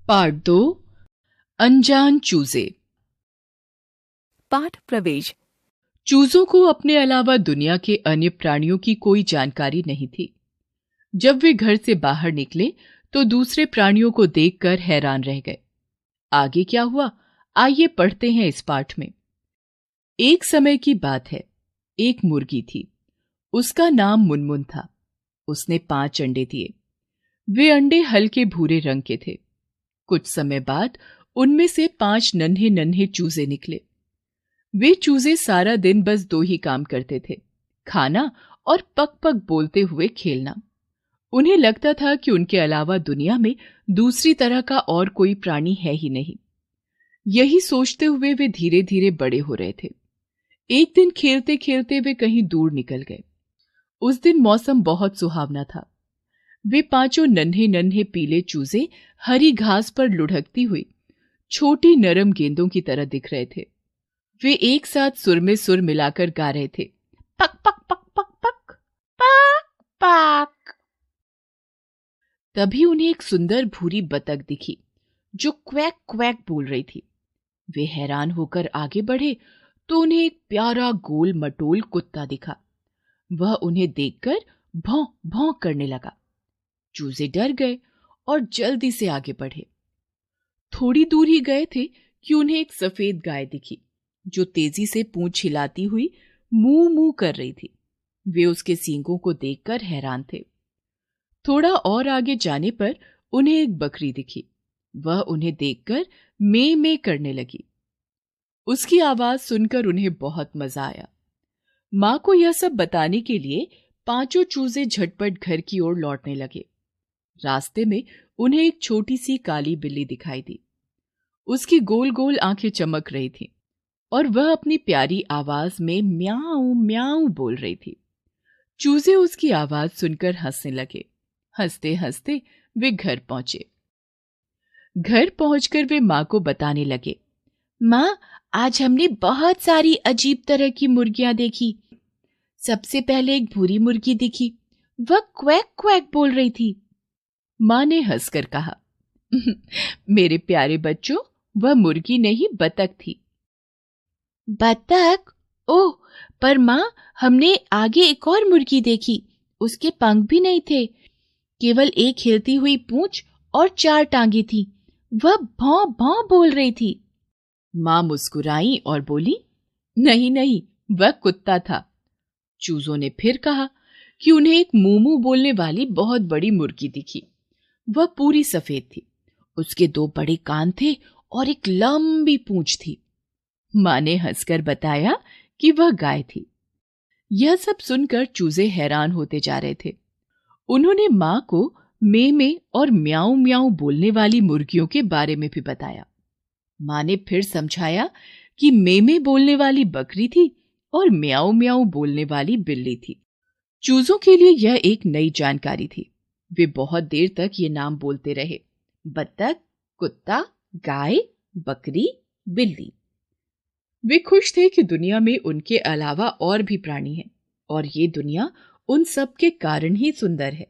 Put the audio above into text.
Part 2 अनजान चूजे। पाठ प्रवेश। चूजों को अपने अलावा दुनिया के अन्य प्राणियों की कोई जानकारी नहीं थी। जब वे घर से बाहर निकले तो दूसरे प्राणियों को देखकर हैरान रह गए। आगे क्या हुआ, आइए पढ़ते हैं इस पाठ में। एक समय की बात है, एक मुर्गी थी। उसका नाम मुनमुन था। उसने 5 अंडे दिए। वे अंडे हल्के भूरे रंग के थे। कुछ समय बाद उनमें से 5 नन्हे नन्हे चूजे निकले। वे चूजे सारा दिन बस 2 ही काम करते थे, खाना और पक पक बोलते हुए खेलना। उन्हें लगता था कि उनके अलावा दुनिया में दूसरी तरह का और कोई प्राणी है ही नहीं। यही सोचते हुए वे धीरे धीरे बड़े हो रहे थे। एक दिन खेलते खेलते वे कहीं दूर निकल गए। उस दिन मौसम बहुत सुहावना था। वे 5 नन्हे नन्हे पीले चूजे हरी घास पर लुढ़कती हुई छोटी नरम गेंदों की तरह दिख रहे थे। वे एक साथ सुर में सुर मिलाकर गा रहे थे, पक पक पक पक पक पक पक। तभी उन्हें एक सुंदर भूरी बतख दिखी जो क्वैक क्वैक बोल रही थी। वे हैरान होकर आगे बढ़े तो उन्हें एक प्यारा गोल मटोल कुत्ता दिखा। वह उन्हें देखकर भौं भौं करने लगा। चूजे डर गए और जल्दी से आगे बढ़े। थोड़ी दूर ही गए थे कि उन्हें एक सफेद गाय दिखी जो तेजी से पूंछ हिलाती हुई मुंह मुंह कर रही थी। वे उसके सींगों को देखकर हैरान थे। थोड़ा और आगे जाने पर उन्हें एक बकरी दिखी। वह उन्हें देखकर में में करने लगी। उसकी आवाज सुनकर उन्हें बहुत मजा आया। मां को यह सब बताने के लिए 5 चूजे झटपट घर की ओर लौटने लगे। रास्ते में उन्हें एक छोटी सी काली बिल्ली दिखाई दी। उसकी गोल गोल आंखें चमक रही थीं और वह अपनी प्यारी आवाज में म्याऊ म्याऊ बोल रही थी। चूजे उसकी आवाज सुनकर हंसने लगे। हंसते हंसते वे घर पहुंचे। घर पहुंचकर वे मां को बताने लगे, मां, आज हमने बहुत सारी अजीब तरह की मुर्गियां देखी। सबसे पहले एक भूरी मुर्गी दिखी। वह क्वैक क्वैक बोल रही थी। मां ने हंसकर कहा, मेरे प्यारे बच्चों, वह मुर्गी नहीं बतख थी। बतख? ओह, पर मां, हमने आगे एक और मुर्गी देखी। उसके पंख भी नहीं थे, केवल एक हिलती हुई पूंछ और 4 टांगे थी। वह भौं भौं बोल रही थी। मां मुस्कुराई और बोली, नहीं नहीं, वह कुत्ता था। चूजों ने फिर कहा कि उन्हें एक मूमू बोलने वाली बहुत बड़ी मुर्गी दिखी। वह पूरी सफेद थी। उसके 2 बड़े कान थे और एक लंबी पूंछ थी। मां ने हंसकर बताया कि वह गाय थी। यह सब सुनकर चूजे हैरान होते जा रहे थे। उन्होंने मां को में में और म्याऊं म्याऊं बोलने वाली मुर्गियों के बारे में भी बताया। मां ने फिर समझाया कि में बोलने वाली बकरी थी और म्याऊं म्याऊं बोलने वाली बिल्ली थी। चूजों के लिए यह एक नई जानकारी थी। वे बहुत देर तक ये नाम बोलते रहे, बतख, कुत्ता, गाय, बकरी, बिल्ली। वे खुश थे कि दुनिया में उनके अलावा और भी प्राणी हैं और ये दुनिया उन सब के कारण ही सुंदर है।